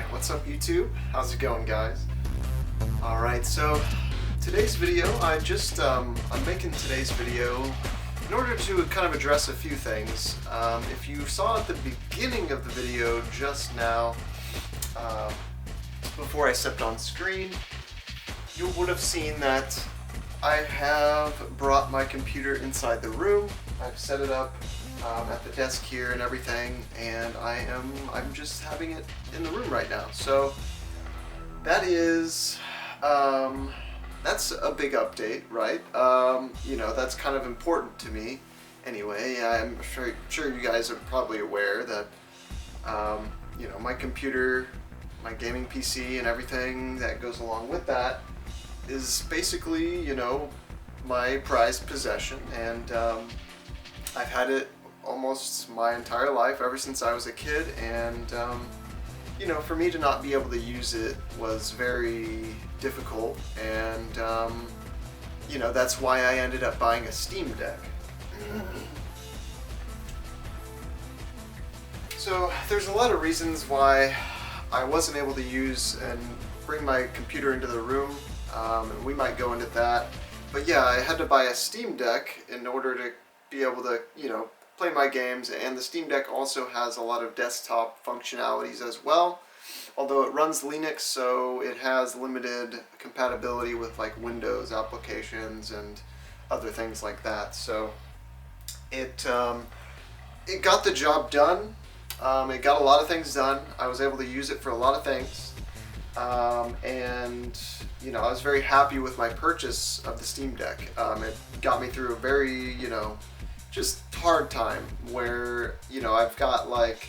What's up, YouTube? How's it going, guys? Alright, so today's video, I'm making today's video in order to kind of address a few things. If you saw at the beginning of the video just now, before I stepped on screen, you would have seen that I have brought my computer inside the room. I've set it up at the desk here and everything, and I'm just having it in the room right now. So that is that's a big update, right? You know, that's kind of important to me. Anyway, I'm sure you guys are probably aware that you know, my computer, my gaming PC, and everything that goes along with that is basically, you know, my prized possession, and I've had it almost my entire life, ever since I was a kid, and you know, for me to not be able to use it was very difficult, and you know, that's why I ended up buying a Steam Deck. So there's a lot of reasons why I wasn't able to use and bring my computer into the room, and we might go into that. But yeah, I had to buy a Steam Deck in order to be able to, you know, play my games, and the Steam Deck also has a lot of desktop functionalities as well. Although it runs Linux, so it has limited compatibility with like Windows applications and other things like that. So it got the job done. It got a lot of things done. I was able to use it for a lot of things, and you know, I was very happy with my purchase of the Steam Deck. It got me through a very, you know, just hard time where, you know, I've got like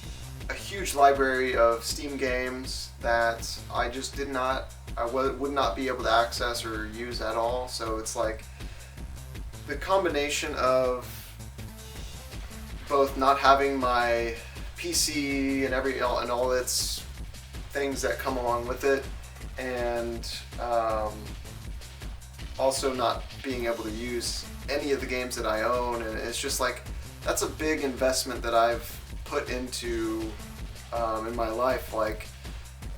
a huge library of Steam games that I just would not be able to access or use at all. So it's like the combination of both not having my PC and all its things that come along with it, and also not being able to use any of the games that I own, and it's just like, that's a big investment that I've put into in my life. Like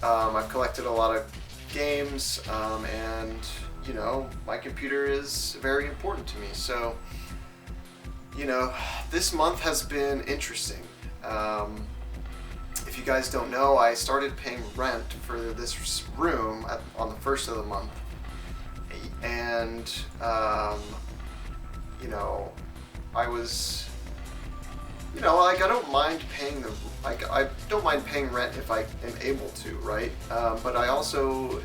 I've collected a lot of games, and you know, my computer is very important to me. So you know, this month has been interesting. If you guys don't know, I started paying rent for this room on the 1st of the month, and you know, I was, you know, like, I don't mind paying I don't mind paying rent if I am able to, right? But I also,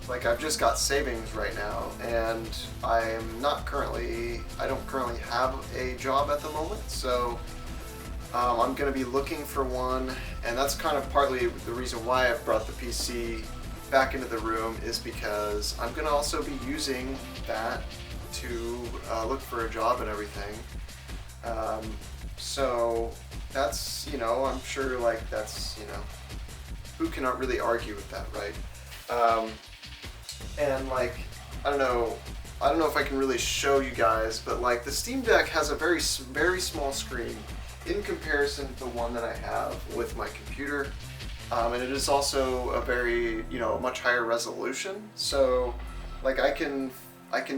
like, I've just got savings right now, and I don't currently have a job at the moment, so I'm going to be looking for one, and that's kind of partly the reason why I've brought the PC back into the room, is because I'm going to also be using that to look for a job and everything. So that's, you know, I'm sure, like, that's, you know, who cannot really argue with that, right? And like, I don't know if I can really show you guys, but like, the Steam Deck has a very small screen in comparison to the one that I have with my computer, and it is also a very, you know, much higher resolution. So like, I can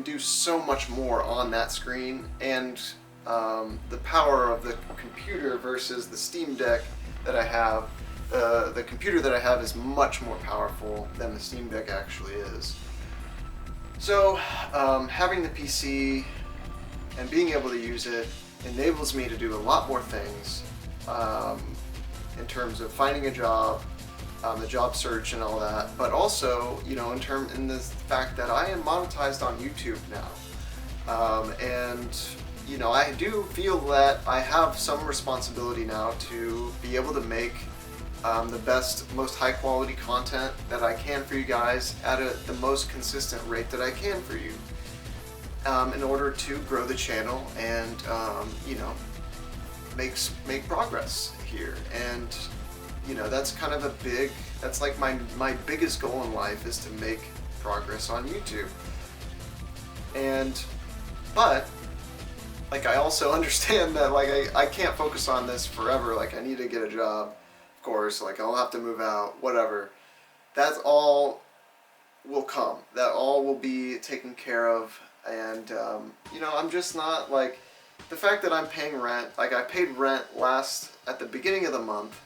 do so much more on that screen, and the power of the computer versus the Steam Deck that I have, the computer that I have is much more powerful than the Steam Deck actually is. So having the PC and being able to use it enables me to do a lot more things in terms of finding a job, the job search and all that, but also, you know, in the fact that I am monetized on YouTube now, and you know, I do feel that I have some responsibility now to be able to make the best, most high quality content that I can for you guys at the most consistent rate that I can for you, in order to grow the channel and you know, make progress here. And you know, that's kind of that's like my biggest goal in life, is to make progress on YouTube. But like, I also understand that, like, I can't focus on this forever. Like, I need to get a job, of course, like, I'll have to move out, whatever. that's all will come. That all will be taken care of. And, I'm just not, like, the fact that I'm paying rent, like, I paid rent at the beginning of the month.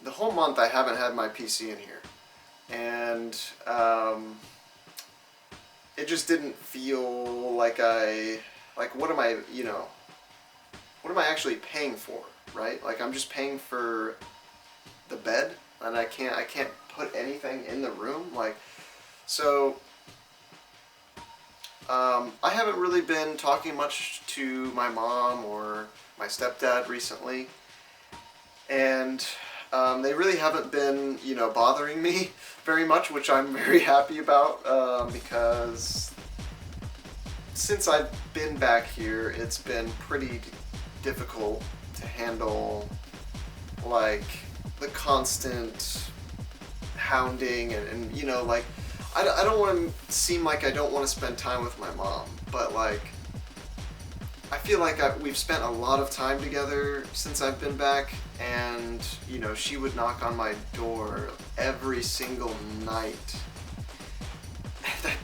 The whole month I haven't had my PC in here. And, it just didn't feel like what am I, what am I actually paying for, right? Like, I'm just paying for the bed, and I can't put anything in the room, like, so, I haven't really been talking much to my mom or my stepdad recently, and they really haven't been, bothering me very much, which I'm very happy about, because since I've been back here, it's been pretty difficult to handle, like, the constant hounding and like, I don't want to seem like I don't want to spend time with my mom, but, like, I feel like we've spent a lot of time together since I've been back, and, she would knock on my door every single night.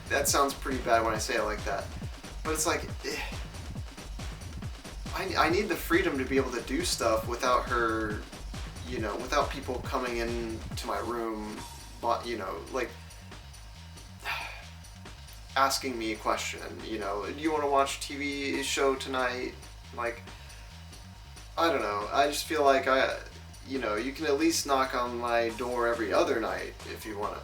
That sounds pretty bad when I say it like that, but it's like, I need the freedom to be able to do stuff without her, without people coming in to my room, like, asking me a question, do you want to watch a TV show tonight? Like, I don't know, I just feel like you can at least knock on my door every other night if you want to,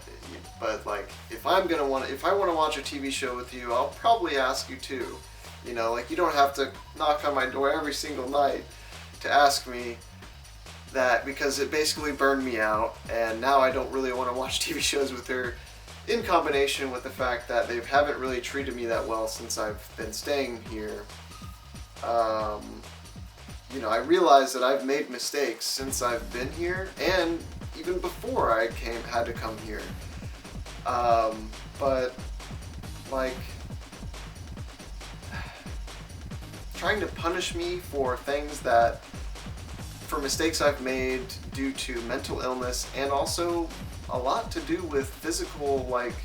but, like, if I want to watch a TV show with you, I'll probably ask you too, like, you don't have to knock on my door every single night to ask me that, because it basically burned me out, and now I don't really want to watch TV shows with her, in combination with the fact that they haven't really treated me that well since I've been staying here. I realize that I've made mistakes since I've been here, and even before I had to come here. But, like, trying to punish me for mistakes I've made due to mental illness, and also a lot to do with physical, like,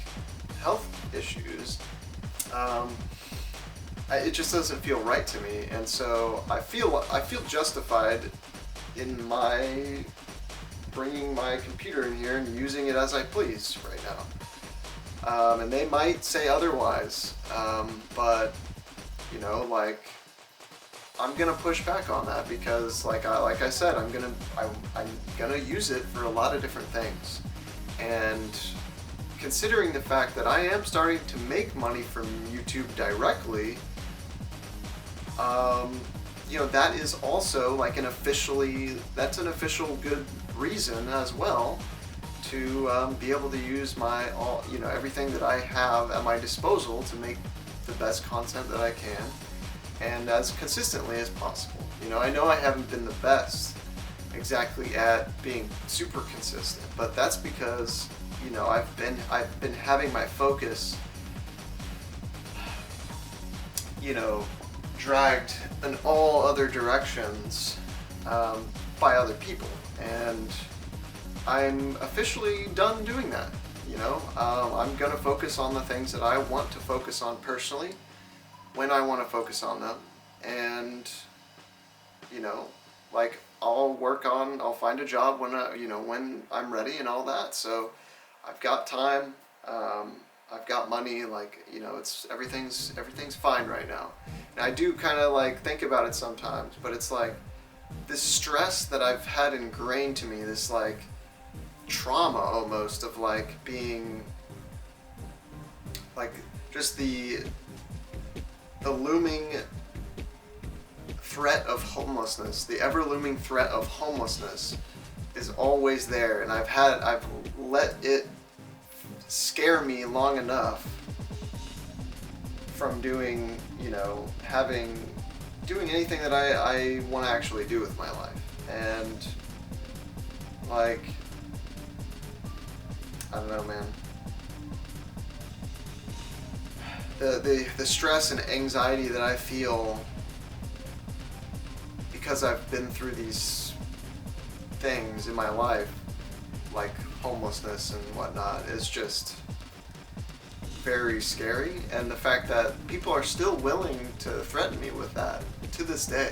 health issues. It just doesn't feel right to me, and so I feel justified in my bringing my computer in here and using it as I please right now. And they might say otherwise, but, like, I'm gonna push back on that, because, like I said, I'm gonna use it for a lot of different things. And considering the fact that I am starting to make money from YouTube directly, that is also, like, that's an official good reason as well to be able to use everything that I have at my disposal to make the best content that I can, and as consistently as possible. I know I haven't been the best exactly at being super consistent, but that's because, I've been having my focus, dragged in all other directions by other people, and I'm officially done doing that. I'm gonna focus on the things that I want to focus on personally, when I want to focus on them, and, like, I'll find a job when I'm ready and all that. So I've got time, I've got money, like, everything's fine right now. And I do kind of, like, think about it sometimes, but it's like this stress that I've had ingrained to me, this, like, trauma almost of, like, being, like, just the looming threat of homelessness, the ever-looming threat of homelessness is always there, and I've let it scare me long enough from doing anything that I want to actually do with my life. And, like, I don't know, man. The stress and anxiety that I feel because I've been through these things in my life, like homelessness and whatnot is just very scary, and the fact that people are still willing to threaten me with that to this day.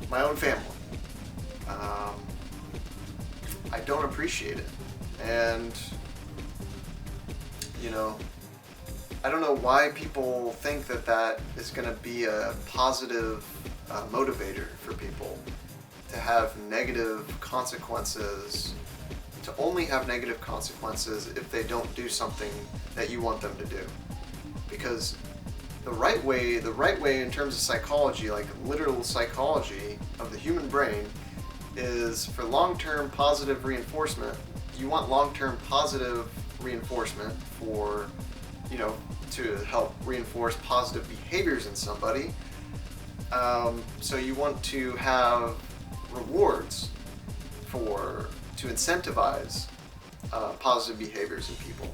My own family. I don't appreciate it, and you know, I don't know why people think that that is going to be a positive motivator for people to have negative consequences, to only have negative consequences if they don't do something that you want them to do. Because the right way in terms of psychology, like literal psychology of the human brain, is for long-term positive reinforcement. You want long-term positive reinforcement for, you know, to help reinforce positive behaviors in somebody. So you want to have rewards to incentivize positive behaviors in people,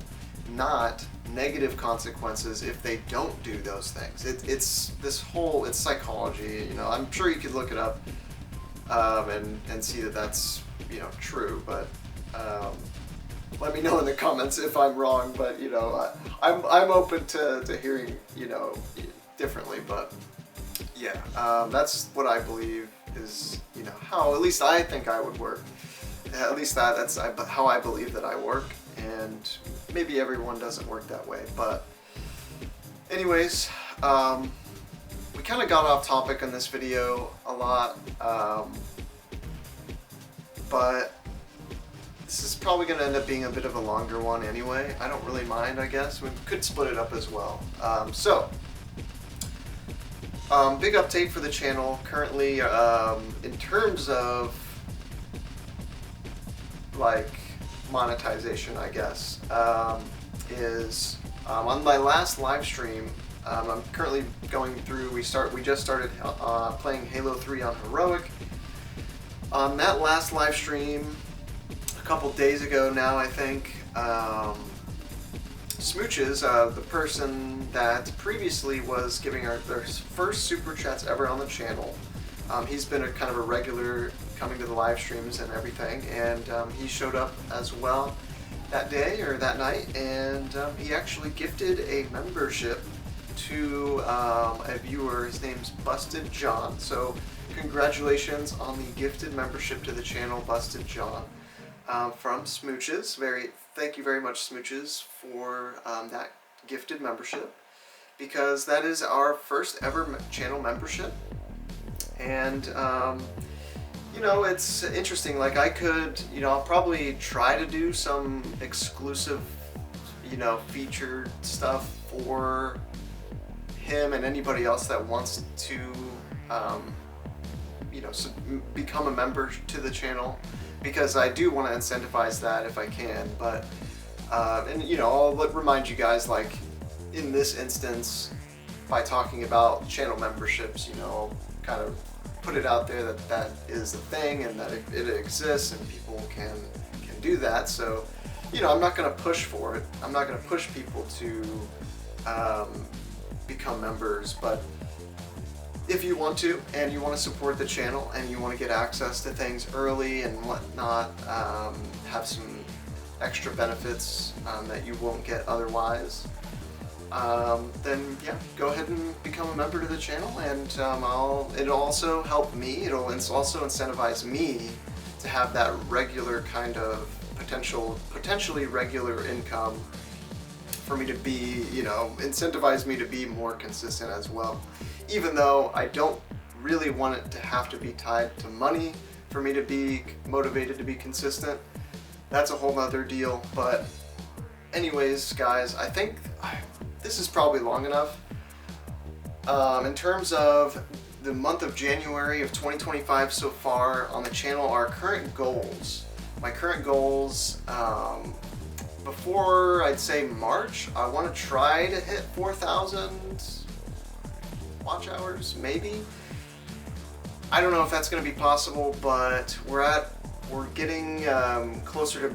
not negative consequences if they don't do those things. It's psychology. You know, I'm sure you could look it up and see that that's, you know, true. But let me know in the comments if I'm wrong. But you know, I'm open to hearing, you know, differently. But yeah, that's what I believe is, you know, how at least I think I would work. At least that's how I believe that I work, and maybe everyone doesn't work that way. But anyways, we kind of got off topic in this video a lot, but this is probably going to end up being a bit of a longer one anyway. I don't really mind, I guess. We could split it up as well. Big update for the channel currently, in terms of like monetization, I guess, is on my last live stream. I'm currently going through. We just started playing Halo 3 on Heroic. On that last live stream, a couple days ago now, I think, Smooches, the person that previously was giving their first super chats ever on the channel, he's been a kind of a regular coming to the live streams and everything, and he showed up as well that day or that night, and he actually gifted a membership to a viewer. His name's Busted John. So congratulations on the gifted membership to the channel, Busted John, from Smooches. Thank you very much, Smooches, for that gifted membership, because that is our first ever channel membership. And you know, it's interesting. Like, I could, you know, I'll probably try to do some exclusive, you know, featured stuff for him and anybody else that wants to, you know, become a member to the channel, because I do want to incentivize that if I can. But and you know, I'll remind you guys, like in this instance, by talking about channel memberships, you know, I'll kind of put it out there that that is a thing and that it exists and people can do that. So, you know, I'm not going to push for it. I'm not going to push people to become members. But if you want to, and you want to support the channel, and you want to get access to things early and whatnot, have some extra benefits that you won't get otherwise, then yeah, go ahead and become a member to the channel, and it'll also help me. It'll also incentivize me to have that regular kind of potentially regular income for me to be, you know, incentivize me to be more consistent as well. Even though I don't really want it to have to be tied to money for me to be motivated to be consistent. That's a whole nother deal. But anyways, guys, I think this is probably long enough. In terms of the month of January of 2025 so far on the channel, our current goals. My current goals, before I'd say March, I want to try to hit 4,000 watch hours, maybe. I don't know if that's going to be possible, but we're getting closer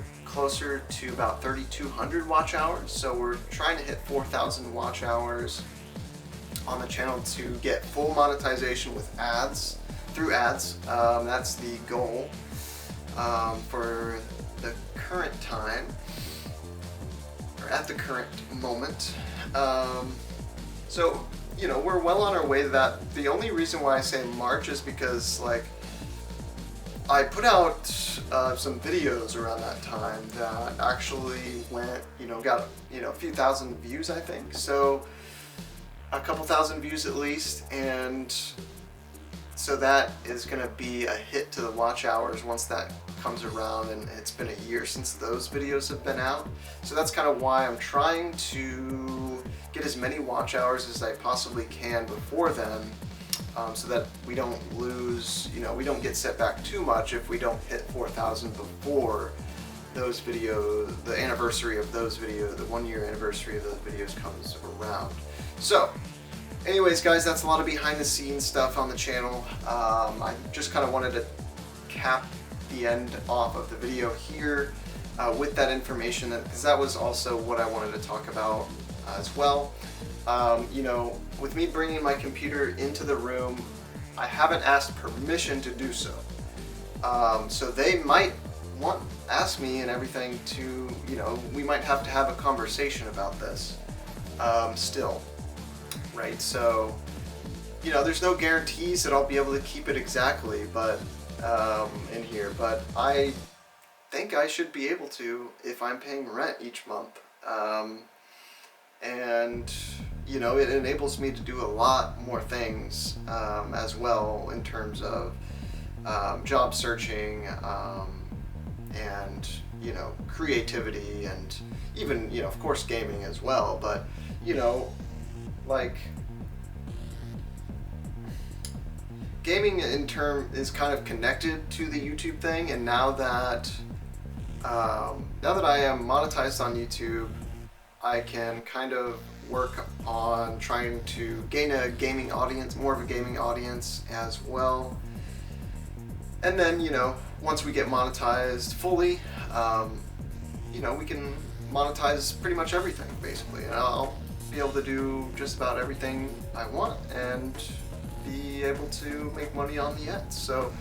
to about 3,200 watch hours. So we're trying to hit 4,000 watch hours on the channel to get full monetization with ads, through ads. That's the goal for the current time, or at the current moment. So, you know, we're well on our way to that. The only reason why I say March is because, like, I put out some videos around that time that actually went, you know, got, you know, a few thousand views, I think. So a couple thousand views at least, and so that is going to be a hit to the watch hours once that comes around, and it's been a year since those videos have been out. So that's kind of why I'm trying to get as many watch hours as I possibly can before then, so that we don't lose, you know, we don't get set back too much if we don't hit 4,000 before those videos, the anniversary of those videos, the 1 year anniversary of those videos comes around. So anyways, guys, that's a lot of behind the scenes stuff on the channel. I just kind of wanted to cap the end off of the video here with that information, because that was also what I wanted to talk about as well. You know, with me bringing my computer into the room, I haven't asked permission to do so. So they might ask me and everything to, you know, we might have to have a conversation about this still, right? So, you know, there's no guarantees that I'll be able to keep it exactly, but in here, but I think I should be able to if I'm paying rent each month. And you know, it enables me to do a lot more things as well in terms of job searching and, you know, creativity, and even, you know, of course gaming as well. But, you know, like, gaming in turn is kind of connected to the YouTube thing, and now that I am monetized on YouTube, I can kind of work on trying to gain a gaming audience, more of a gaming audience as well. And then, you know, once we get monetized fully, you know, we can monetize pretty much everything basically, and I'll be able to do just about everything I want and be able to make money on the end. So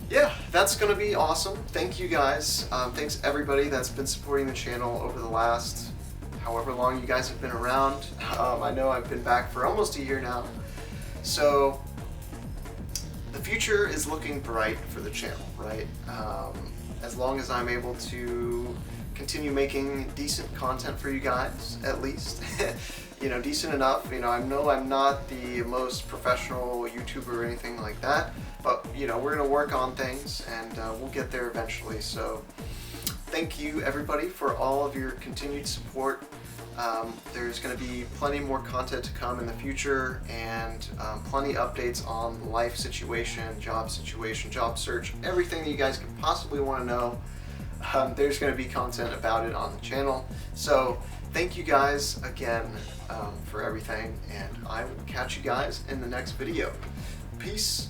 yeah, that's gonna be awesome. Thank you guys. Thanks everybody that's been supporting the channel over the last however long you guys have been around. I know I've been back for almost a year now. So the future is looking bright for the channel, right? As long as I'm able to continue making decent content for you guys, at least. You know, decent enough. You know I'm not the most professional YouTuber or anything like that, but, you know, we're gonna work on things, and we'll get there eventually. So thank you everybody for all of your continued support. There's going to be plenty more content to come in the future, and plenty updates on the life situation, job search, everything that you guys could possibly want to know. There's going to be content about it on the channel. So thank you guys again for everything, and I will catch you guys in the next video. Peace.